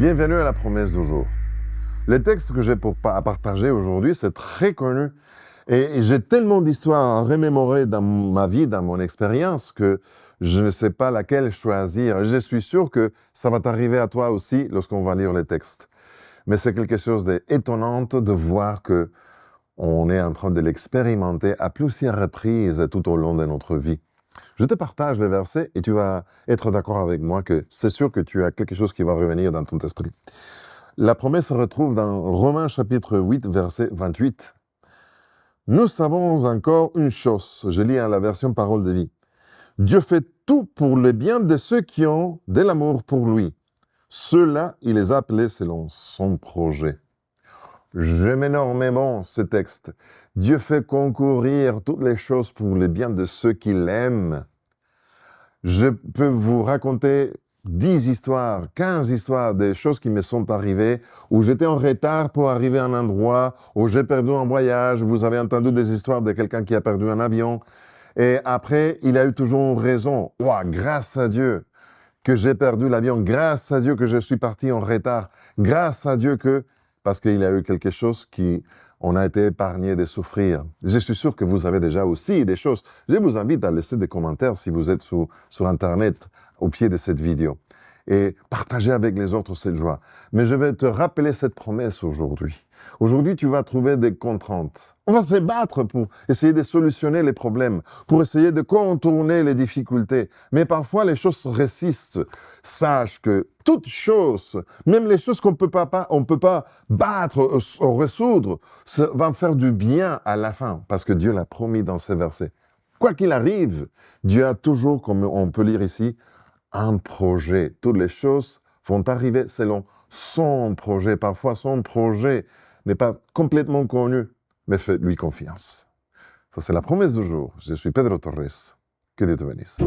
Bienvenue à la promesse du jour. Le texte que j'ai à partager aujourd'hui, c'est très connu. Et j'ai tellement d'histoires à remémorer dans ma vie, dans mon expérience, que je ne sais pas laquelle choisir. Je suis sûr que ça va t'arriver à toi aussi lorsqu'on va lire le texte. Mais c'est quelque chose d'étonnant de voir que on est en train de l'expérimenter à plusieurs reprises tout au long de notre vie. Je te partage le verset et tu vas être d'accord avec moi que c'est sûr que tu as quelque chose qui va revenir dans ton esprit. La promesse se retrouve dans Romains chapitre 8, verset 28. Nous savons encore une chose, je lis la version Parole de vie. Dieu fait tout pour le bien de ceux qui ont de l'amour pour lui. Ceux-là, il les a appelés selon son projet. J'aime énormément ce texte. Dieu fait concourir toutes les choses pour le bien de ceux qui l'aiment. Je peux vous raconter 10 histoires, 15 histoires des choses qui me sont arrivées, où j'étais en retard pour arriver à un endroit, où j'ai perdu un voyage. Vous avez entendu des histoires de quelqu'un qui a perdu un avion. Et après, il a eu toujours raison. Ouah, grâce à Dieu que j'ai perdu l'avion, grâce à Dieu que je suis parti en retard, grâce à Dieu que, parce qu'il a eu quelque chose qui, on a été épargné de souffrir. Je suis sûr que vous avez déjà aussi des choses. Je vous invite à laisser des commentaires si vous êtes sur Internet au pied de cette vidéo et partagez avec les autres cette joie. Mais je vais te rappeler cette promesse aujourd'hui. Aujourd'hui, tu vas trouver des contraintes. On va se battre pour essayer de solutionner les problèmes, pour essayer de contourner les difficultés. Mais parfois, les choses résistent. Sache que toutes choses, même les choses qu'on ne peut pas battre ou résoudre, vont faire du bien à la fin, parce que Dieu l'a promis dans ces versets. Quoi qu'il arrive, Dieu a toujours, comme on peut lire ici, un projet. Toutes les choses vont arriver selon son projet. Parfois, son projet n'est pas complètement connu, mais faites-lui confiance. Ça, c'est la promesse du jour. Je suis Pedro Torres. Que Dieu te bénisse.